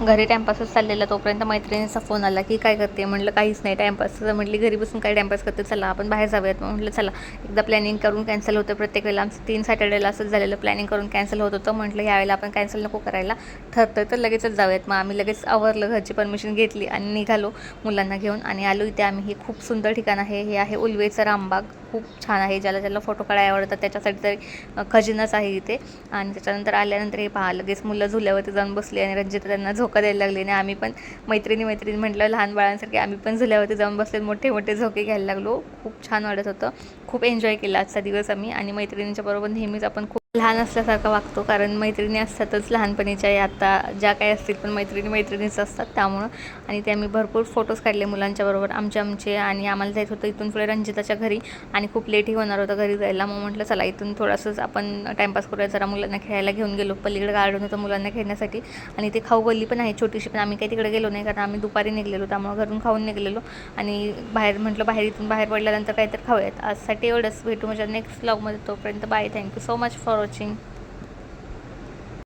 घरी टाईमपासच चाललेला, तोपर्यंत मैत्रिणीचा फोन आला की काय करते. म्हटलं काहीच नाही, टाईमपास. म्हटली घरी बसून काय टाईमपास करते, चला आपण बाहेर जाऊयात. मग म्हटलं चला. एकदा प्लॅनिंग करून कॅन्सल होतं प्रत्येक वेळेला. आमचं 3 सॅटर्डेला असंच झालेलं, प्लॅनिंग करून कॅन्सल होत होतं. म्हटलं यावेळेला आपण कॅन्सल नको करायला, ठरतं तर लगेचच जाऊयात. मग आम्ही लगेच आवरलं, घरची परमिशन घेतली आणि निघालो मुलांना घेऊन. आणि आलो इथे आम्ही. हे खूप सुंदर ठिकाण आहे. हे आहे उल्वेचं रामबाग. खूप छान आहे. ज्याला ज्याला फोटो काढायला आवडतात त्याच्यासाठी तरी खजिनाच आहे इथे. आणि त्याच्यानंतर आल्यानंतर हे पहा, लगेच मुलं झुल्यावरती जाऊन बसली आणि रंजिता त्यांना झोका द्यायला लागली. आणि आम्ही पण मैत्रिणी म्हटलं लहान बाळांसारखे आम्ही पण झुल्यावरती जाऊन बसले, मोठे मोठे झोके घ्यायला लागलो. खूप छान वाटत होतं. खूप एन्जॉय केला आजचा दिवस आम्ही. आणि मैत्रिणींच्या बरोबर नेहमीच आपण खूप लहान असल्यासारखं वागतो, कारण मैत्रिणी असतातच लहानपणीच्या. आता ज्या काही असतील पण मैत्रिणीच असतात त्यामुळं. आणि ते आम्ही भरपूर फोटोज काढले मुलांच्याबरोबर आमचे. आणि आम्हाला जायचं होतं इथून पुढे रंजिताच्या घरी, आणि खूप लेटही होणार होतं घरी जायला. मग म्हटलं चला इथून थोडंसंच आपण टाईमपास करूया, जरा मुलांना खेळायला घेऊन गेलो. पलीकडे गार्डन होतं मुलांना खेळण्यासाठी, आणि ते खाऊ गल्ली पण आहे छोटीशी, पण आम्ही काही तिकडे गेलो नाही कारण आम्ही दुपारी निघलेलो, त्यामुळे घरून खाऊन निघलेलो. आणि इथून बाहेर पडल्यानंतर काहीतरी खाऊयात. आजसाठी एवढंच. भेटू माझ्या नेक्स्ट व्लॉगमध्ये. तोपर्यंत bye. Thank you so much for watching.